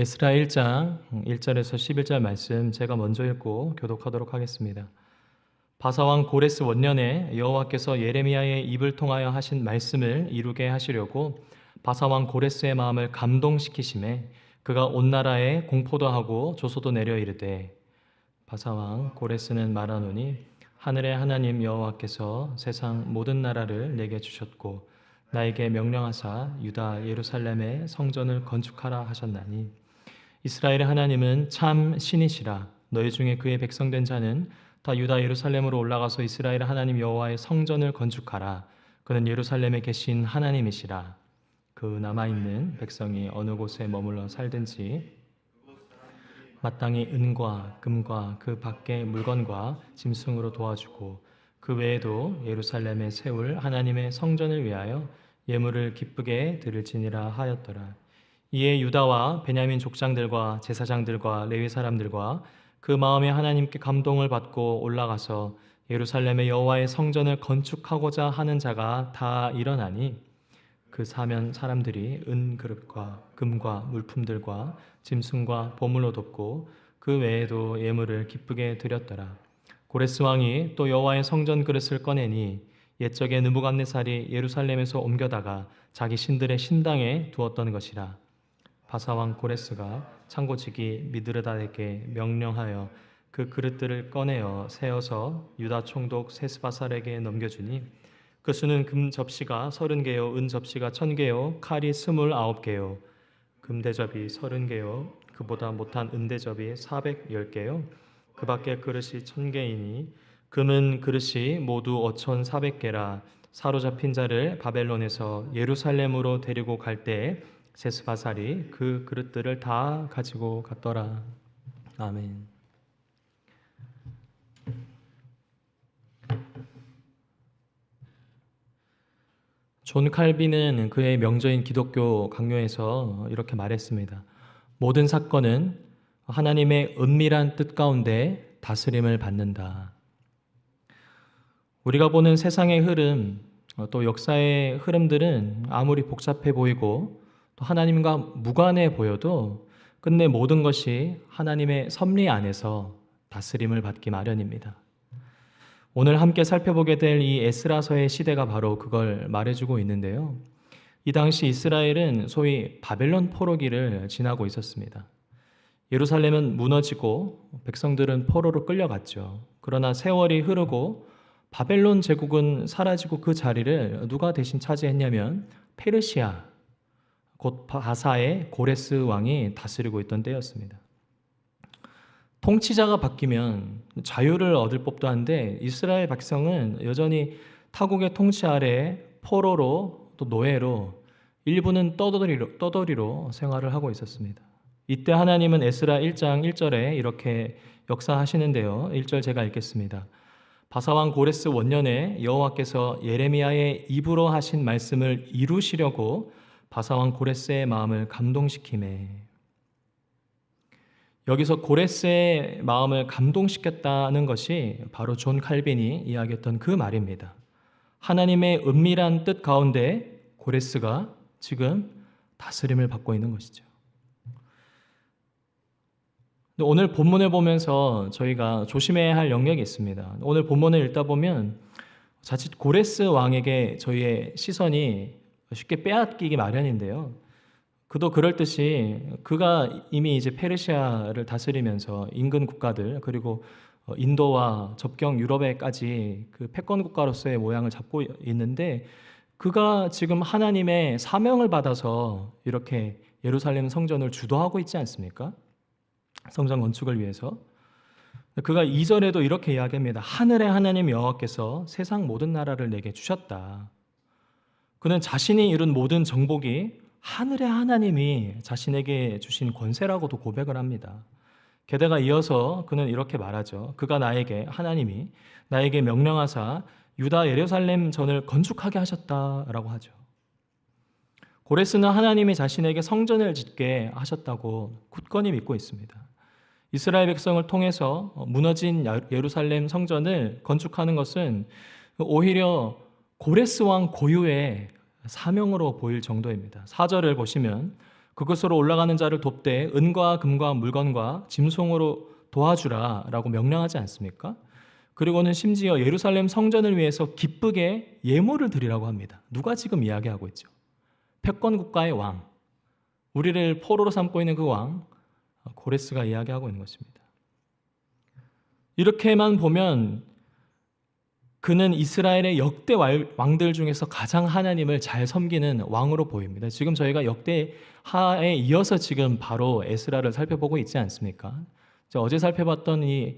에스라 1장 1절에서 11절 말씀 제가 먼저 읽고 교독하도록 하겠습니다. 바사왕 고레스 원년에 여호와께서 예레미야의 입을 통하여 하신 말씀을 이루게 하시려고 바사왕 고레스의 마음을 감동시키심에 그가 온 나라에 공포도 하고 조소도 내려 이르되, 바사왕 고레스는 말하노니 하늘의 하나님 여호와께서 세상 모든 나라를 내게 주셨고 나에게 명령하사 유다 예루살렘의 성전을 건축하라 하셨나니 이스라엘의 하나님은 참 신이시라. 너희 중에 그의 백성된 자는 다 유다 예루살렘으로 올라가서 이스라엘 하나님 여호와의 성전을 건축하라. 그는 예루살렘에 계신 하나님이시라. 그 남아있는 백성이 어느 곳에 머물러 살든지 마땅히 은과 금과 그 밖의 물건과 짐승으로 도와주고 그 외에도 예루살렘에 세울 하나님의 성전을 위하여 예물을 기쁘게 드릴지니라 하였더라. 이에 유다와 베냐민 족장들과 제사장들과 레위 사람들과 그 마음에 하나님께 감동을 받고 올라가서 예루살렘의 여호와의 성전을 건축하고자 하는 자가 다 일어나니 그 사면 사람들이 은 그릇과 금과 물품들과 짐승과 보물로 돕고 그 외에도 예물을 기쁘게 드렸더라. 고레스 왕이 또 여호와의 성전 그릇을 꺼내니 옛적에 느부갓네살이 예루살렘에서 옮겨다가 자기 신들의 신당에 두었던 것이라. 바사왕 고레스가 창고지기 미드르닷에게 명령하여 그 그릇들을 꺼내어 세어서 유다 총독 세스바살에게 넘겨주니 그 수는 금 접시가 30개요 은 접시가 1000개요 칼이 29개요 금 대접이 30개요 그보다 못한 은 대접이 410개요 그 밖에 그릇이 1000개이니 금은 그릇이 모두 5400개라. 사로잡힌 자를 바벨론에서 예루살렘으로 데리고 갈 때에 세스바살이 그 그릇들을 다 가지고 갔더라. 아멘. 존 칼빈은 그의 명저인 기독교 강요에서 이렇게 말했습니다. 모든 사건은 하나님의 은밀한 뜻 가운데 다스림을 받는다. 우리가 보는 세상의 흐름, 또 역사의 흐름들은 아무리 복잡해 보이고 또 하나님과 무관해 보여도 끝내 모든 것이 하나님의 섭리 안에서 다스림을 받기 마련입니다. 오늘 함께 살펴보게 될 이 에스라서의 시대가 바로 그걸 말해주고 있는데요. 이 당시 이스라엘은 소위 바벨론 포로기를 지나고 있었습니다. 예루살렘은 무너지고 백성들은 포로로 끌려갔죠. 그러나 세월이 흐르고 바벨론 제국은 사라지고 그 자리를 누가 대신 차지했냐면 페르시아, 곧 바사의 고레스 왕이 다스리고 있던 때였습니다. 통치자가 바뀌면 자유를 얻을 법도 한데 이스라엘 백성은 여전히 타국의 통치 아래 포로로 또 노예로 일부는 떠돌이로 생활을 하고 있었습니다. 이때 하나님은 에스라 1장 1절에 이렇게 역사하시는데요. 1절 제가 읽겠습니다. 바사왕 고레스 원년에 여호와께서 예레미야의 입으로 하신 말씀을 이루시려고 바사왕 고레스의 마음을 감동시키매. 여기서 고레스의 마음을 감동시켰다는 것이 바로 존 칼빈이 이야기했던 그 말입니다. 하나님의 은밀한 뜻 가운데 고레스가 지금 다스림을 받고 있는 것이죠. 오늘 본문을 보면서 저희가 조심해야 할 영역이 있습니다. 오늘 본문을 읽다 보면 자칫 고레스 왕에게 저희의 시선이 쉽게 빼앗기기 마련인데요. 그도 그럴듯이 그가 이미 이제 페르시아를 다스리면서 인근 국가들 그리고 인도와 접경 유럽에까지 그 패권 국가로서의 모양을 잡고 있는데 그가 지금 하나님의 사명을 받아서 이렇게 예루살렘 성전을 주도하고 있지 않습니까? 성전 건축을 위해서. 그가 2절에도 이렇게 이야기합니다. 하늘의 하나님 여호와께서 세상 모든 나라를 내게 주셨다. 그는 자신이 이룬 모든 정복이 하늘의 하나님이 자신에게 주신 권세라고도 고백을 합니다. 게다가 이어서 그는 이렇게 말하죠. 하나님이 나에게 명령하사 유다 예루살렘 전을 건축하게 하셨다라고 하죠. 고레스는 하나님이 자신에게 성전을 짓게 하셨다고 굳건히 믿고 있습니다. 이스라엘 백성을 통해서 무너진 예루살렘 성전을 건축하는 것은 오히려 고레스 왕 고유의 사명으로 보일 정도입니다. 4절을 보시면 그것으로 올라가는 자를 돕되 은과 금과 물건과 짐승으로 도와주라라고 명령하지 않습니까? 그리고는 심지어 예루살렘 성전을 위해서 기쁘게 예물을 드리라고 합니다. 누가 지금 이야기하고 있죠? 패권 국가의 왕, 우리를 포로로 삼고 있는 그 왕, 고레스가 이야기하고 있는 것입니다. 이렇게만 보면 그는 이스라엘의 역대 왕들 중에서 가장 하나님을 잘 섬기는 왕으로 보입니다. 지금 저희가 역대하에 이어서 지금 바로 에스라를 살펴보고 있지 않습니까? 어제 살펴봤던 이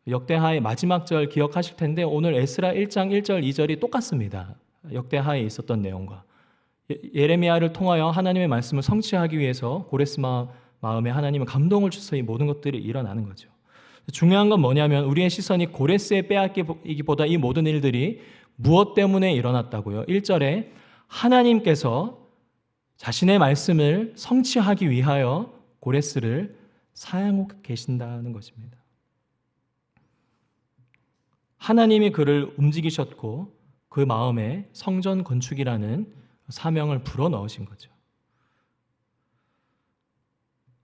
역대하의 마지막 절 기억하실 텐데 오늘 에스라 1장 1절 2절이 똑같습니다. 역대하에 있었던 내용과 예레미야를 통하여 하나님의 말씀을 성취하기 위해서 고레스 마음에 하나님은 감동을 주셔서 이 모든 것들이 일어나는 거죠. 중요한 건 뭐냐면 우리의 시선이 고레스에 빼앗기기보다 이 모든 일들이 무엇 때문에 일어났다고요? 1절에 하나님께서 자신의 말씀을 성취하기 위하여 고레스를 사용하고 계신다는 것입니다. 하나님이 그를 움직이셨고 그 마음에 성전 건축이라는 사명을 불어넣으신 거죠.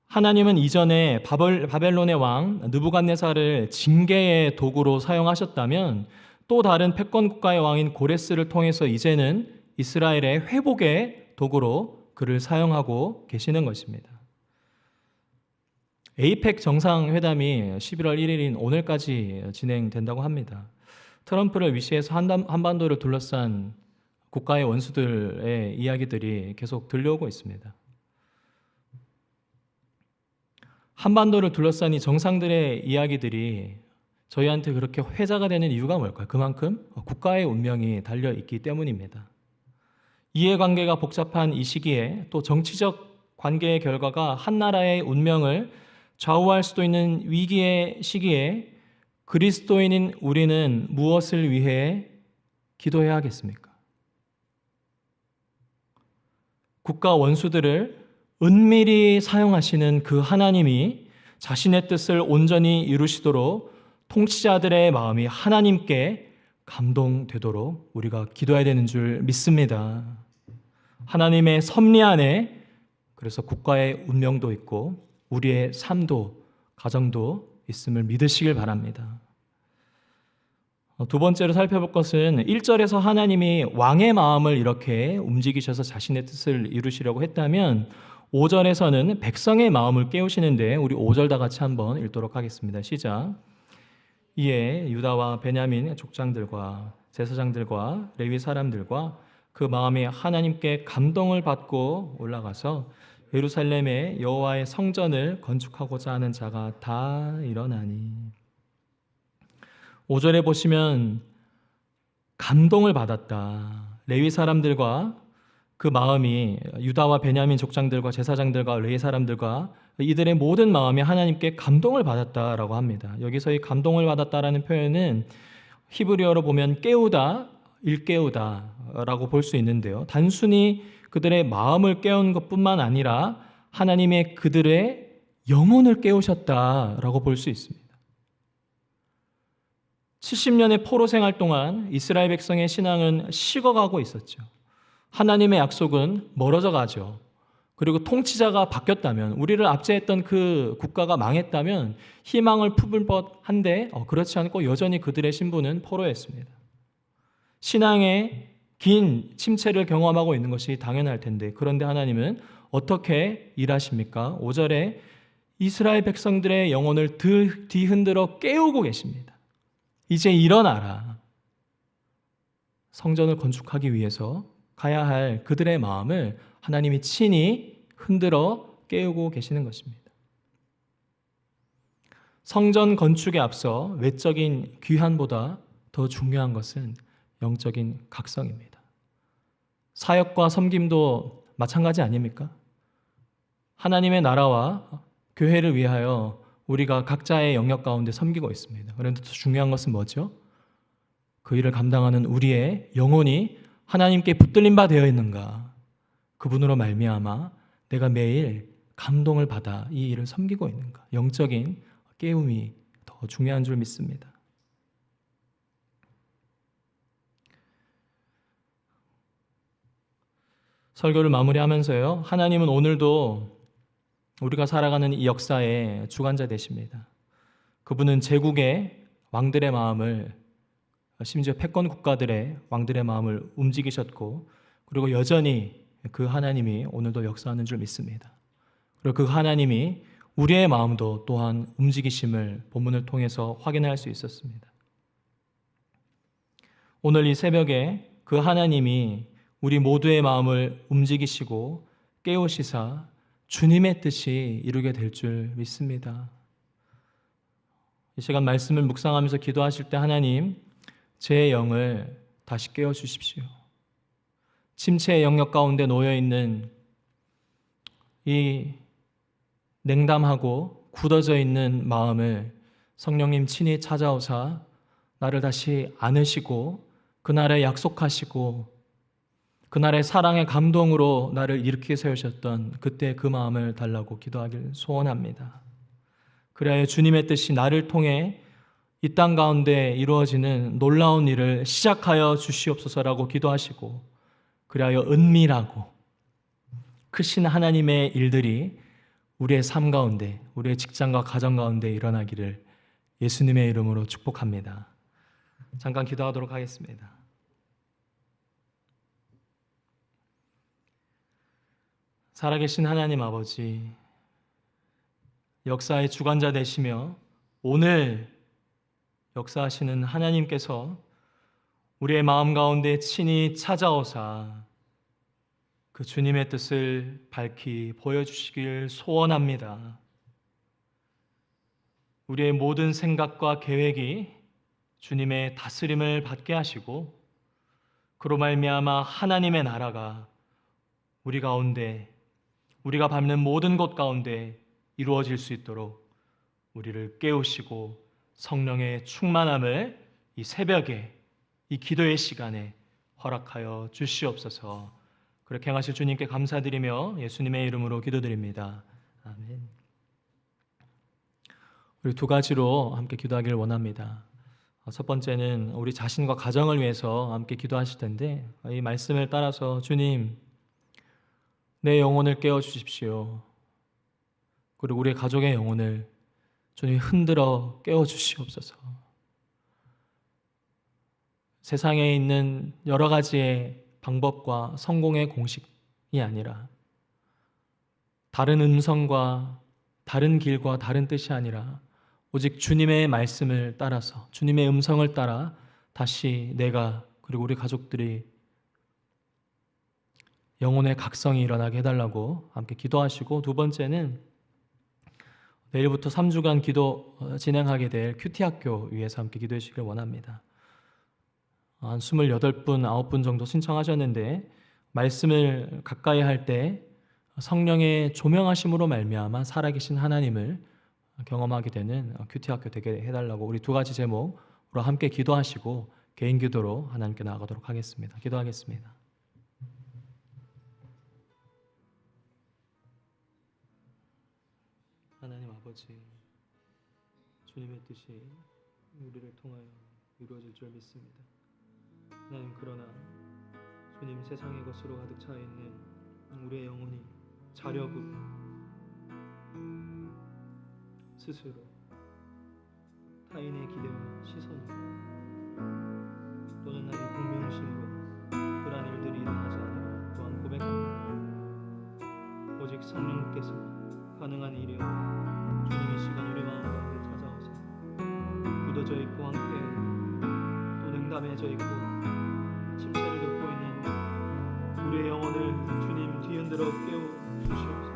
하나님은 이전에 바벨론의 왕 느부갓네살을 징계의 도구로 사용하셨다면 또 다른 패권 국가의 왕인 고레스를 통해서 이제는 이스라엘의 회복의 도구로 그를 사용하고 계시는 것입니다. 에이펙 정상회담이 11월 1일인 오늘까지 진행된다고 합니다. 트럼프를 위시해서 한반도를 둘러싼 국가의 원수들의 이야기들이 계속 들려오고 있습니다. 한반도를 둘러싼 이 정상들의 이야기들이 저희한테 그렇게 회자가 되는 이유가 뭘까요? 그만큼 국가의 운명이 달려있기 때문입니다. 이해관계가 복잡한 이 시기에 또 정치적 관계의 결과가 한 나라의 운명을 좌우할 수도 있는 위기의 시기에 그리스도인인 우리는 무엇을 위해 기도해야 하겠습니까? 국가 원수들을 은밀히 사용하시는 그 하나님이 자신의 뜻을 온전히 이루시도록 통치자들의 마음이 하나님께 감동되도록 우리가 기도해야 되는 줄 믿습니다. 하나님의 섭리 안에 그래서 국가의 운명도 있고 우리의 삶도 가정도 있음을 믿으시길 바랍니다. 두 번째로 살펴볼 것은 1절에서 하나님이 왕의 마음을 이렇게 움직이셔서 자신의 뜻을 이루시려고 했다면 5절에서는 백성의 마음을 깨우시는데 우리 5절 다 같이 한번 읽도록 하겠습니다. 시작. 이에 유다와 베냐민 족장들과 제사장들과 레위 사람들과 그 마음이 하나님께 감동을 받고 올라가서 예루살렘의 여호와의 성전을 건축하고자 하는 자가 다 일어나니. 5절에 보시면 감동을 받았다. 레위 사람들과 그 마음이 유다와 베냐민 족장들과 제사장들과 레위 사람들과 이들의 모든 마음이 하나님께 감동을 받았다라고 합니다. 여기서 이 감동을 받았다라는 표현은 히브리어로 보면 깨우다, 일깨우다라고 볼 수 있는데요. 단순히 그들의 마음을 깨운 것뿐만 아니라 하나님의 그들의 영혼을 깨우셨다라고 볼 수 있습니다. 70년의 포로 생활 동안 이스라엘 백성의 신앙은 식어가고 있었죠. 하나님의 약속은 멀어져 가죠. 그리고 통치자가 바뀌었다면, 우리를 압제했던 그 국가가 망했다면 희망을 품을 법한데 그렇지 않고 여전히 그들의 신분은 포로였습니다. 신앙의 긴 침체를 경험하고 있는 것이 당연할 텐데, 그런데 하나님은 어떻게 일하십니까? 5절에 이스라엘 백성들의 영혼을 뒤흔들어 깨우고 계십니다. 이제 일어나라. 성전을 건축하기 위해서 가야 할 그들의 마음을 하나님이 친히 흔들어 깨우고 계시는 것입니다. 성전 건축에 앞서 외적인 귀환보다 더 중요한 것은 영적인 각성입니다. 사역과 섬김도 마찬가지 아닙니까? 하나님의 나라와 교회를 위하여 우리가 각자의 영역 가운데 섬기고 있습니다. 그런데 더 중요한 것은 뭐죠? 그 일을 감당하는 우리의 영혼이 하나님께 붙들림 바 되어 있는가? 그분으로 말미암아 내가 매일 감동을 받아 이 일을 섬기고 있는가? 영적인 깨움이 더 중요한 줄 믿습니다. 설교를 마무리하면서요, 하나님은 오늘도 우리가 살아가는 이 역사의 주관자 되십니다. 그분은 제국의 왕들의 마음을, 심지어 패권 국가들의 왕들의 마음을 움직이셨고, 그리고 여전히 그 하나님이 오늘도 역사하는 줄 믿습니다. 그리고 그 하나님이 우리의 마음도 또한 움직이심을 본문을 통해서 확인할 수 있었습니다. 오늘 이 새벽에 그 하나님이 우리 모두의 마음을 움직이시고 깨우시사 주님의 뜻이 이루게 될 줄 믿습니다. 이 시간 말씀을 묵상하면서 기도하실 때 하나님, 제 영을 다시 깨워주십시오. 침체의 영역 가운데 놓여있는 이 냉담하고 굳어져 있는 마음을 성령님 친히 찾아오사 나를 다시 안으시고 그날에 약속하시고 그날의 사랑의 감동으로 나를 일으켜 세우셨던 그때 그 마음을 달라고 기도하길 소원합니다. 그래야 주님의 뜻이 나를 통해 이 땅 가운데 이루어지는 놀라운 일을 시작하여 주시옵소서라고 기도하시고, 그리하여 은밀하고 크신 하나님의 일들이 우리의 삶 가운데, 우리의 직장과 가정 가운데 일어나기를 예수님의 이름으로 축복합니다. 잠깐 기도하도록 하겠습니다. 살아계신 하나님 아버지, 역사의 주관자 되시며 오늘 역사하시는 하나님께서 우리의 마음 가운데 친히 찾아오사 그 주님의 뜻을 밝히 보여주시길 소원합니다. 우리의 모든 생각과 계획이 주님의 다스림을 받게 하시고, 그로 말미암아 하나님의 나라가 우리 가운데, 우리가 밟는 모든 곳 가운데 이루어질 수 있도록 우리를 깨우시고 성령의 충만함을 이 새벽에, 이 기도의 시간에 허락하여 주시옵소서. 그렇게 행하실 주님께 감사드리며 예수님의 이름으로 기도드립니다. 아멘. 우리 두 가지로 함께 기도하기를 원합니다. 첫 번째는 우리 자신과 가정을 위해서 함께 기도하실 텐데, 이 말씀을 따라서 주님, 내 영혼을 깨워주십시오. 그리고 우리 가족의 영혼을 주님 흔들어 깨워주시옵소서. 세상에 있는 여러 가지의 방법과 성공의 공식이 아니라, 다른 음성과 다른 길과 다른 뜻이 아니라 오직 주님의 말씀을 따라서, 주님의 음성을 따라 다시 내가 그리고 우리 가족들이 영혼의 각성이 일어나게 해달라고 함께 기도하시고, 두 번째는 내일부터 3주간 기도 진행하게 될 큐티학교 위해서 함께 기도해 주시길 원합니다. 한 28분, 9분 정도 신청하셨는데, 말씀을 가까이 할 때 성령의 조명하심으로 말미암아 살아계신 하나님을 경험하게 되는 큐티학교 되게 해달라고 우리 두 가지 제목으로 함께 기도하시고 개인 기도로 하나님께 나아가도록 하겠습니다. 기도하겠습니다. 하나님 아버지, 주님의 뜻이 우리를 통하여 이루어질 줄 믿습니다. 하나님, 그러나 주님, 세상의 것으로 가득 차 있는 우리의 영혼이 자려고 스스로 타인의 기대와 시선으로 또는 나의 공명심으로 그러한 일들이 일어나지 않음을 또한 고백합니다. 오직 성령께서 가능한 일이여 주님 이 시간 우리 마음 가운데 찾아오사 굳어져 있고 황폐해 또 냉담해져 있고 침체를 겪고 있는 우리의 영혼을 주님 뒤흔들어 깨워 주시옵소서.